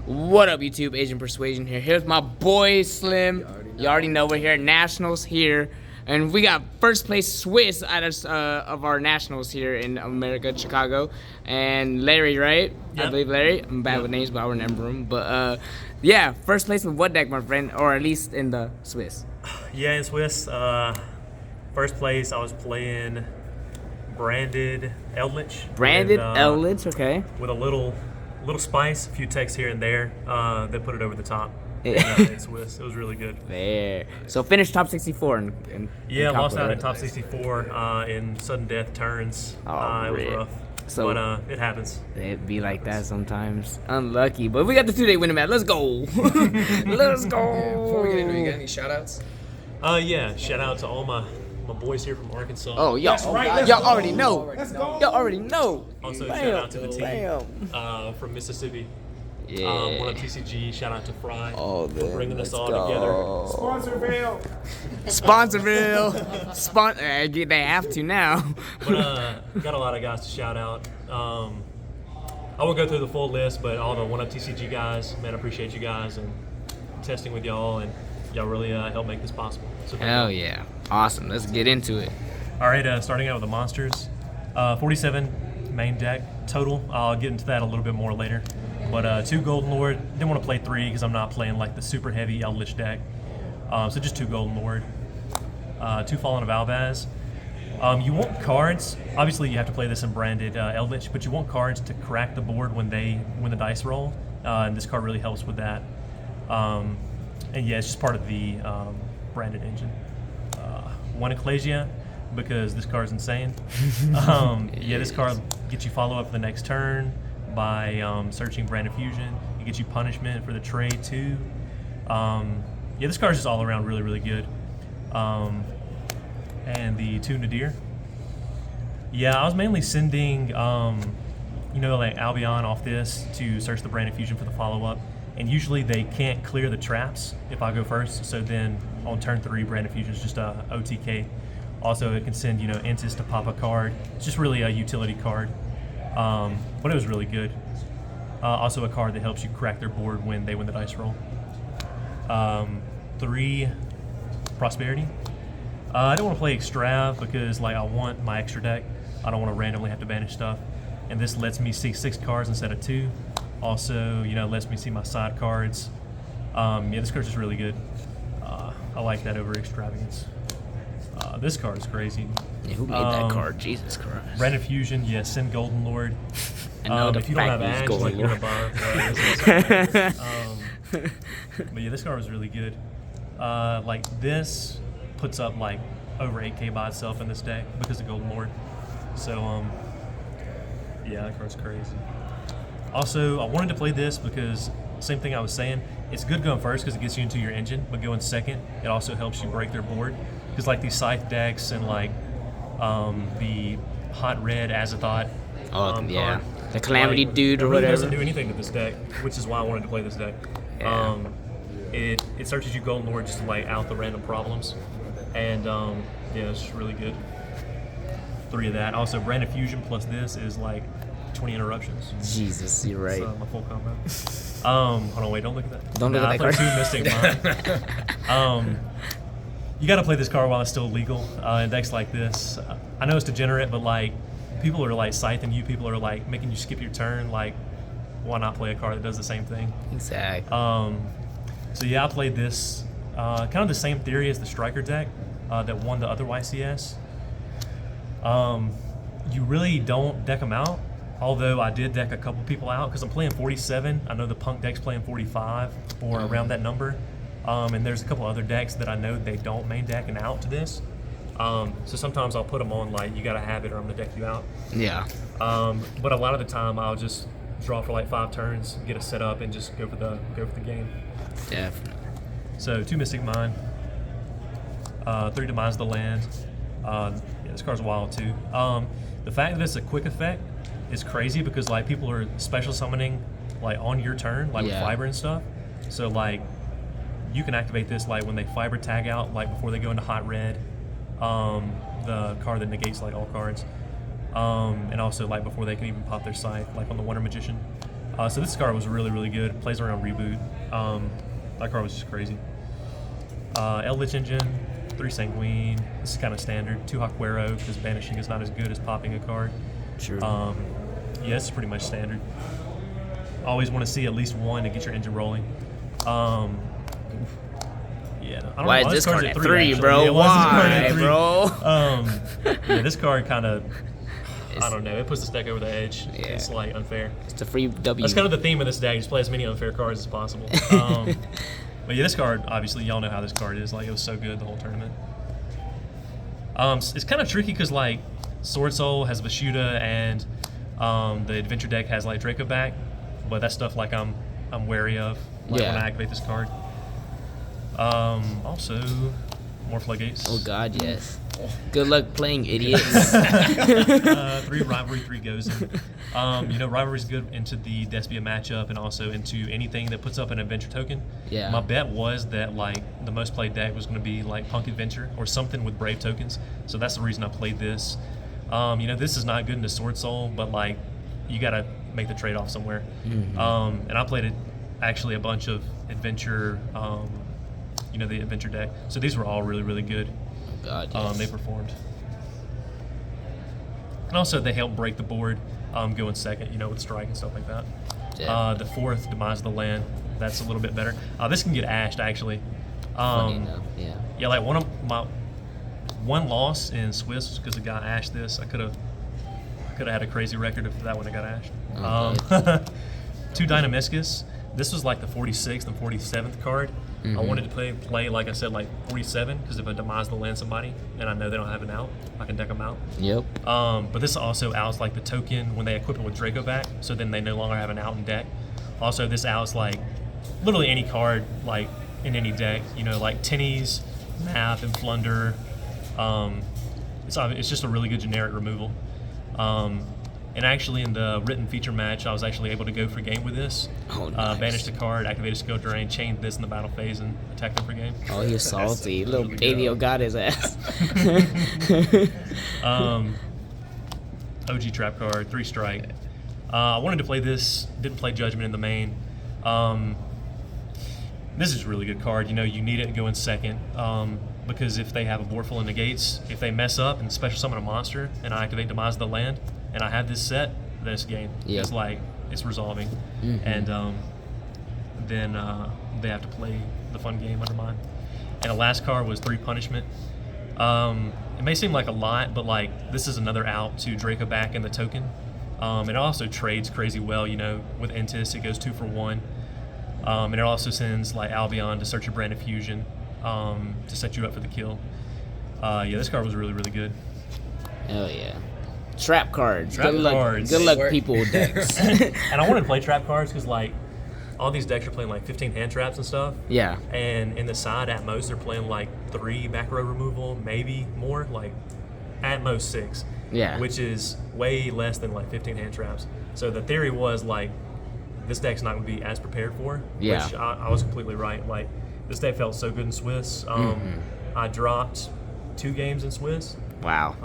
What up, YouTube? Asian Persuasion here. Here's my boy Slim. You already know we're here at Nationals here. And we got first place Swiss out of our Nationals here in America, Chicago. And Larry, right? Yep. I believe Larry. I'm bad with names, but I'll remember him. But yeah, first place with what deck, my friend? Or at least in the Swiss. Yeah, in Swiss, first place I was playing branded Eldlich. Branded Eldlich, okay. With a little spice, a few texts here and there that put it over the top. In Swiss, it was really good. There. So finished top 64. Yeah, lost out in top 64 in sudden death turns. It was rough. So, but it happens. It be like that sometimes. Unlucky. But we got the 2-day winning match. Let's go. Let's go. Before we get into it, you got any shout outs? Yeah, shout out to all my boys here from Arkansas. Oh, y'all already know. Let's go. Y'all already know. Also, shout out to the team from Mississippi. Yeah. One of TCG. Shout out to Fry for then, bringing us all together. Sponsorville. They have to now. But got a lot of guys to shout out. I won't go through the full list, but all the One Up TCG guys, man, I appreciate you guys and testing with y'all, and y'all really helped make this possible. So hell yeah. Awesome. Let's get into it. All right, starting out with the monsters. 47 main deck total. I'll get into that a little bit more later. But 2 Golden Lord. Didn't want to play 3 because I'm not playing like the super heavy Eldlich deck. So just 2 Golden Lord. 2 Fallen of Albaz. You want cards. Obviously, you have to play this in branded Eldlich, but you want cards to crack the board when the dice roll. And this card really helps with that. And yeah, it's just part of the branded engine. 1 Ecclesia, because this card's insane. Yeah, this card gets you follow up the next turn by searching Branded Fusion. It gets you punishment for the trade too. Yeah, this card's just all around really, really good. And the 2 Nadir. Yeah, I was mainly sending, like Albion off this to search the Branded Fusion for the follow-up. And usually they can't clear the traps if I go first. So then on turn 3, Branded Fusion is just a OTK. Also, it can send, Entis to pop a card. It's just really a utility card. But it was really good. Also a card that helps you crack their board when they win the dice roll. 3 Prosperity. I don't want to play Extrav because I want my extra deck. I don't want to randomly have to banish stuff. And this lets me see 6 cards instead of 2. Also, lets me see my side cards. Yeah, this card's just really good. I like that over Extravagance. This card is crazy. Yeah, who made that card? Jesus Christ. Branded Fusion, yeah, send Golden Lord. If you don't have Ash, you're gonna buy. But yeah, this card was really good. This puts up over 8K by itself in this deck because of Golden Lord. So yeah, that card's crazy. Also, I wanted to play this because same thing I was saying. It's good going first because it gets you into your engine, but going second, it also helps you break their board. Because these Scythe decks and the Hot Red Azathoth. Yeah. The Calamity Dude or really whatever. It doesn't do anything to this deck, which is why I wanted to play this deck. Yeah. It searches you Golden Lord just to out the random problems. And yeah, it's just really good. 3 of that. Also, Branded Fusion plus this is 20 interruptions. Jesus, you're right. So my full combo. Hold on, wait, don't look at that. Don't look at that card. 2 Mystic Mind. You got to play this card while it's still legal in decks like this. I know it's degenerate, but people are scything you. People are making you skip your turn. Why not play a card that does the same thing? Exactly. So yeah, I played this. Kind of the same theory as the Striker deck that won the other YCS. You really don't deck them out. Although I did deck a couple people out because I'm playing 47. I know the Punk deck's playing 45 or around that number. And there's a couple other decks that I know they don't main deck and out to this. So sometimes I'll put them on you gotta have it or I'm gonna deck you out. Yeah. But a lot of the time I'll just draw for 5 turns, get a setup, and just go for the game. Definitely. So 2 Mystic Mind, 3 Demise the Land. Yeah, this card's wild too. The fact that it's a quick effect is crazy because people are special summoning on your turn, with Fiber and stuff. So you can activate this when they Fiber tag out, before they go into Hot Red, the card that negates all cards, and also before they can even pop their Scythe, on the Wonder Magician. So this card was really, really good. Plays around Reboot. That card was just crazy. Eldlich Engine, 3 Sanguine. This is kind of standard. 2 Hakuero, because banishing is not as good as popping a card. True. Yeah, it's pretty much standard. Always want to see at least 1 to get your engine rolling. Yeah, I don't Why know. is this card card's at 3, actually. bro? Yeah, Why, three? bro? Yeah, this card kind of, I don't know. It puts this deck over the edge. Yeah. It's like unfair. It's a free W. That's kind of the theme of this deck. Just play as many unfair cards as possible. But yeah, this card, obviously, y'all know how this card is. Like, it was so good the whole tournament. It's kind of tricky because, like, Sword Soul has Vashuda and the Adventure deck has, like, Draco back. But that's stuff, like, I'm wary of, like, when I activate this card. Also, more Floodgates. Oh, God, yes. Good luck playing, idiots. 3 Rivalry, 3 goes in. Rivalry's good into the Despia matchup and also into anything that puts up an adventure token. Yeah. My bet was that, like, the most played deck was going to be, like, Punk Adventure or something with Brave tokens. So that's the reason I played this. This is not good into Sword Soul, but, like, you got to make the trade-off somewhere. Mm-hmm. And I played it, actually, a bunch of adventure, the adventure deck. So these were all really, really good. God, yes. They performed. And also, they helped break the board, going second, with strike and stuff like that. Yeah. The 4th, Demise of the Land, that's a little bit better. This can get ashed, actually. Funny enough, yeah. Yeah, like one loss in Swiss because the guy ashed this. I could have had a crazy record if that one got ashed. 2 Dynamiscus. This was like the 46th and 47th card. Mm-hmm. I wanted to play, like I said, like 47, because if I demise the land somebody, and I know they don't have an out, I can deck them out. Yep. But this also outs like the token when they equip it with Draco back, so then they no longer have an out in deck. Also, this outs like literally any card like in any deck, like Tinnies, Map, and Plunder. It's just a really good generic removal. And actually, in the written feature match, I was actually able to go for game with this. Oh, nice. Banish the card, activate a skill drain, chain this in the battle phase, and attack them for game. Oh, he was salty. Little baby got his ass. OG trap card, 3 strike. I wanted to play this, didn't play Judgment in the main. This is a really good card. You need it to go in second. Because if they have a board full of negates, if they mess up and special summon a monster, and I activate Demise of the Land, and I have this set, this game is like, it's resolving. Mm-hmm. And then they have to play the fun game under mine. And the last card was 3 Punishment. It may seem like a lot, but like this is another out to Draco back in the token. It also trades crazy well, with Entis, it goes 2 for 1. And it also sends like Albion to search your brand of fusion to set you up for the kill. This card was really, really good. Hell yeah. Trap cards. Trap cards. Good luck, people with decks. And I wanted to play trap cards because, like, all these decks are playing, like, 15 hand traps and stuff. Yeah. And in the side, at most, they're playing, like, 3 back row removal, maybe more, like, at most 6. Yeah. Which is way less than, like, 15 hand traps. So the theory was, like, this deck's not going to be as prepared for. Yeah. Which I was completely right. Like, this deck felt so good in Swiss. I dropped 2 games in Swiss. Wow.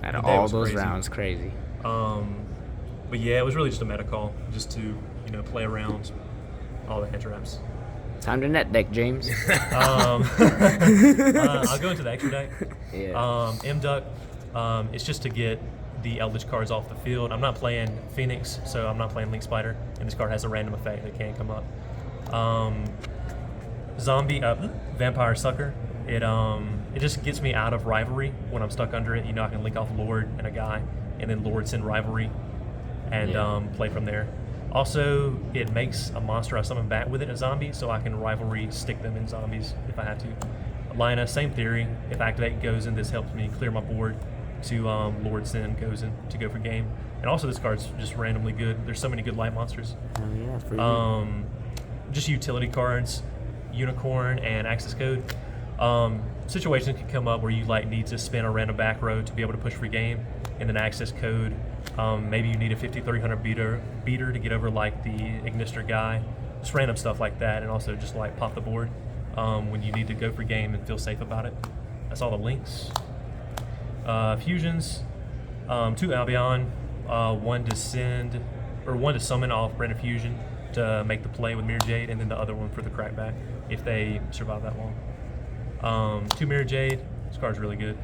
Out of all those rounds, crazy. But yeah, it was really just a meta call, just to play around all the hand traps. Time to net deck, James. I'll go into the extra deck. Yeah. M-Duck, it's just to get the Eldlich cards off the field. I'm not playing Phoenix, so I'm not playing Link Spider, and this card has a random effect that can come up. Vampire Sucker. It just gets me out of Rivalry when I'm stuck under it. I can link off Lord and a guy, and then Lord send Rivalry, and play from there. Also, it makes a monster I summon back with it a zombie, so I can Rivalry stick them in zombies if I have to. Lina, same theory. If Activate goes in, this helps me clear my board to Lord Sin goes in to go for game. And also, this card's just randomly good. There's so many good light monsters. Oh yeah, for you. Just utility cards, Unicorn and Access Code. Situations can come up where you need to spin a random back row to be able to push for game, and then Access Code. Maybe you need a 5300 beater to get over the Ignister guy. Just random stuff like that, and also just pop the board when you need to go for game and feel safe about it. That's all the links. Fusions, 2 Albion, 1 Descend, or one to summon off Brand of Fusion to make the play with Mirror Jade, and then the other one for the crackback if they survive that long. 2 Mirror Jade. This card's really good.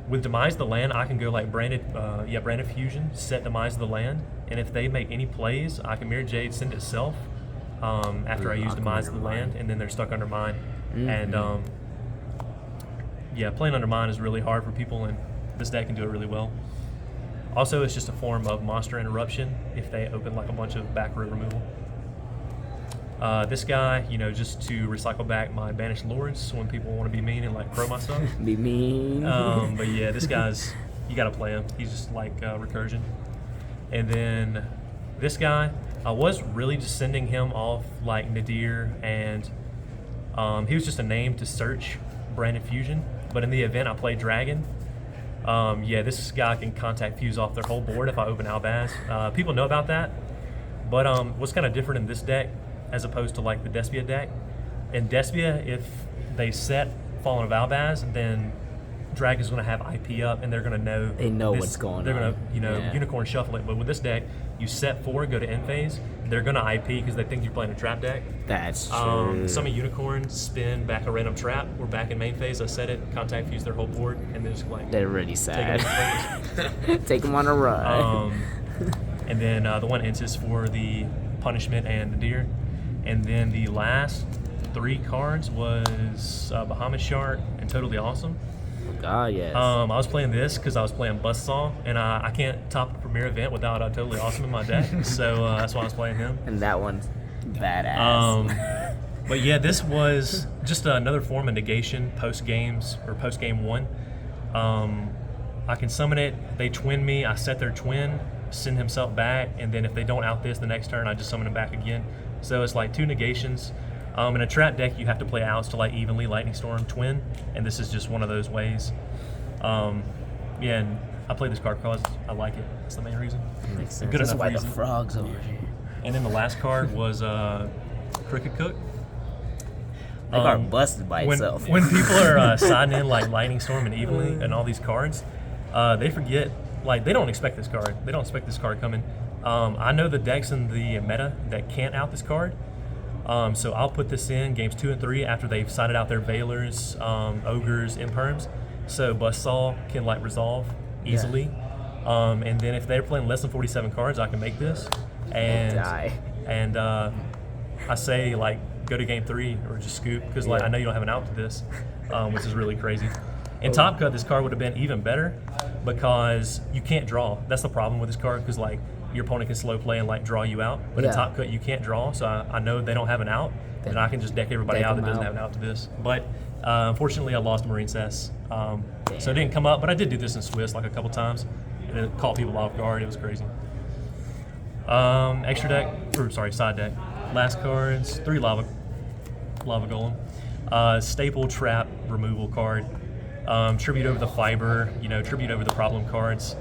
With Demise the land, I can go like Brand of Fusion, set Demise the land, and if they make any plays, I can Mirror Jade send itself after I use Demise the land, and then they're stuck under mine. And yeah, playing under mine is really hard for people, and this deck can do it really well. Also, it's just a form of monster interruption if they open like a bunch of back row removal. This guy, just to recycle back my banished lords when people want to be mean and like pro my stuff. Be mean. But yeah, this guy's, you gotta play him. He's just like recursion. And then this guy, I was really just sending him off like Nadir, and he was just a name to search Branded Fusion. But in the event I play Dragon, yeah, this guy can contact fuse off their whole board if I open Albaz. People know about that, but what's kind of different in this deck as opposed to like the Despia deck, in Despia, if they set Fallen of Albaz, then Dragon's going to have IP up, and they're going to know. They know what's going on. They're going to, Unicorn shuffle it. But with this deck, you set 4, go to end phase. They're going to IP because they think you're playing a trap deck. That's true. Some of Unicorns spin back a random trap. We're back in main phase. I set it, contact fuse their whole board, and they're just like. They're really sad. Take them on a run. And then the one is for the punishment and the deer. And then the last 3 cards was Bahamut Shark and Totally Awesome. God, yes. I was playing this because I was playing Buzzsaw, and I can't top a premier event without Totally Awesome in my deck, so that's why I was playing him. And that one's badass. But yeah, this was just another form of negation post-games, or post-game 1. I can summon it, they twin me, I set their twin, send himself back, and then if they don't out this the next turn, I just summon him back again. So it's like 2 negations. In a trap deck, you have to play outs to like evenly Lightning Storm twin, and this is just one of those ways. Yeah, and I play this card because I like it. That's the main reason. Makes sense. Good That's enough why reason. the frog's over here. And then the last card was Crooked Cook. That card busted by itself. When people are siding in like Lightning Storm and evenly and all these cards, they forget, like they don't expect this card. They don't expect this card coming. I know the decks in the meta that can't out this card. So I'll put this in games 2 and 3 after they've sided out their Veilers, Ogres, Imperms. So Buzzsaw can like resolve easily. Yeah. And then if they're playing less than 47 cards, I can make this. And I say like go to game 3 or just scoop because like I know you don't have an out to this, which is really crazy. In Top Cut, this card would have been even better because you can't draw. That's the problem with this card because like your opponent can slow play and like draw you out. But in Top Cut, you can't draw. So I know they don't have an out, and I can just deck everybody out that doesn't have an out to this. But unfortunately, I lost Marine Cess. So it didn't come up, but I did do this in Swiss like a couple times. And it caught people off guard. It was crazy. Extra deck, or sorry, side deck. Last cards, 3 Lava Golem. Staple trap removal card. Tribute over the fiber, tribute over the problem cards.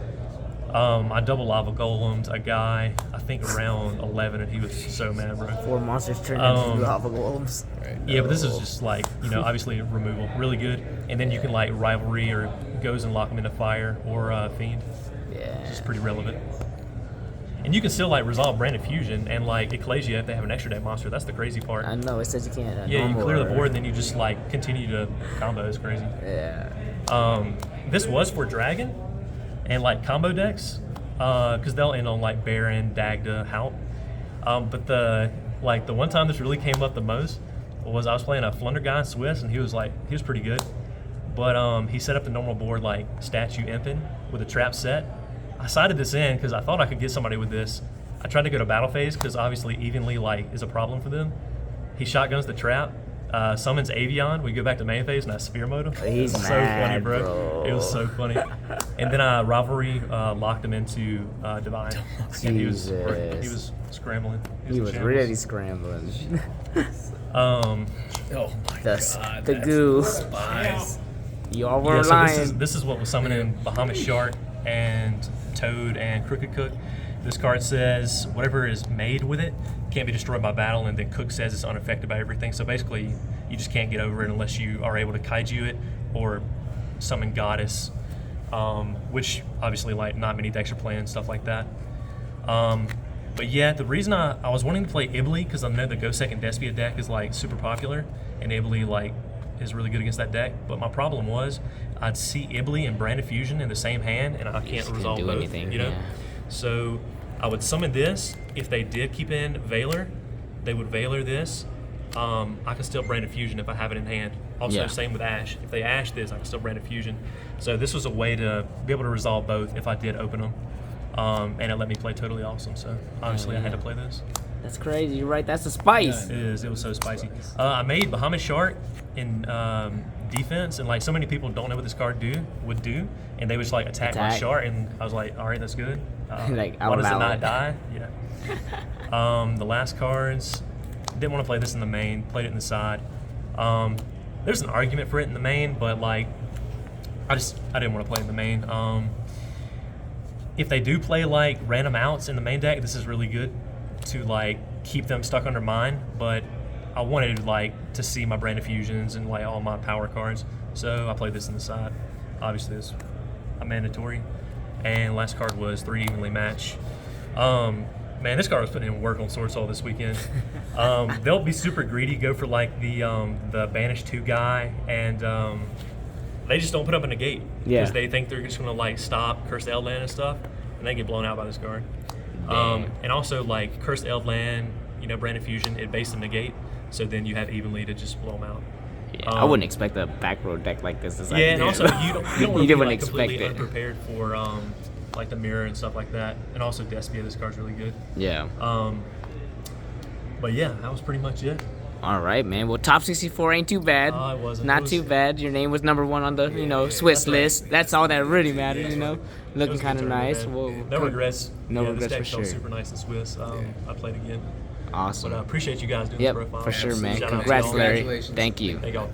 I double Lava Golemed a guy, I think around 11, and he was so mad, bro. 4 monsters turned into Lava Golems. Yeah, but this is just like, obviously removal, really good. And then you can like Rivalry or Goes and lock them into Fire or Fiend. Yeah. Which is pretty relevant. And you can still like resolve Branded Fusion and like Ecclesia if they have an extra deck monster. That's the crazy part. I know, it says you can't. Yeah, you clear the board, and then you just like continue to combo. It's crazy. Yeah. This was for Dragon and like combo decks, because they'll end on like Baron, Dagda, Hout. But the one time this really came up the most was I was playing a Flunder guy in Swiss, and he was pretty good. But he set up the normal board like Statue Infant with a trap set. I sided this in because I thought I could get somebody with this. I tried to go to battle phase because obviously evenly like is a problem for them. He shotguns the trap, summons Avion. We go back to main phase and I sphere mode him. He's so mad, funny, bro. It was so funny. And then Rivalry locked him into Divine, and he was scrambling. He was really scrambling. Oh my god. The goo. Spies. You all were lying. So this is what was summoning Bahamut Shark and Toad and Crooked Cook. This card says whatever is made with it can't be destroyed by battle, and then Cook says it's unaffected by everything. So basically, you just can't get over it unless you are able to kaiju it or summon Goddess, which obviously like not many decks are playing stuff like that. But yeah, the reason I was wanting to play Eldlich because I know the Go Second Despia deck is like super popular, and Eldlich like is really good against that deck. But my problem was I'd see Eldlich and Brand of Fusion in the same hand, and I can't resolve both. Anything, you know, yeah. So I would summon this. If they did keep in Valor, they would Valor this. I can still Brand of Fusion if I have it in hand. Also, Yeah. same with Ash. If they Ash this, I can still Brand of Fusion. So this was a way to be able to resolve both if I did open them. And it let me play totally awesome. So obviously I had to play this. That's crazy. You're right. That's a spice. It is. It was so spicy. I made Bahamut Shark in defense, and like so many people don't know what this card would do, and they would just like attack my Shark, and I was like, all right, that's good. Like, why does it allow not it. die? Yeah. The last cards, didn't want to play this in the main. Played it in the side. There's an argument for it in the main, but like, I didn't want to play in the main. If they do play like random outs in the main deck, this is really good to like keep them stuck under mine. But I wanted like to see my Brand of Fusions and like all my power cards, so I played this in the side. Obviously, it's a mandatory. And last card was 3 evenly match. Man, this card was putting in work on Sword Soul this weekend. They'll be super greedy, go for like the Banish 2 guy, and they just don't put up a negate because they think they're just gonna like stop Cursed Eldland and stuff, and they get blown out by this card. And also like Cursed Eldland, you know, Brand of Fusion, it based in negate, so then you have evenly to just blow them out. Yeah, I wouldn't expect a back row deck like this. Yeah, and also you don't want to be didn't like expect completely it. unprepared for like the mirror and stuff like that. And also Despia, this card's really good. Yeah. But yeah, that was pretty much it. All right, man. Well, top 64 ain't too bad. It wasn't. Not It was- too bad. Your name was number 1 on the, Swiss that's right. list. That's all that really matters, It Looking was a kind of good nice. tournament, Well, no regrets. No yeah, regrets this deck for felt sure. super nice in Swiss. I played again. Awesome. But I appreciate you guys doing Yep, this profile. for sure, man. Shout out to Congrats, y'all. Larry. Congratulations. Thank you. Thank y'all.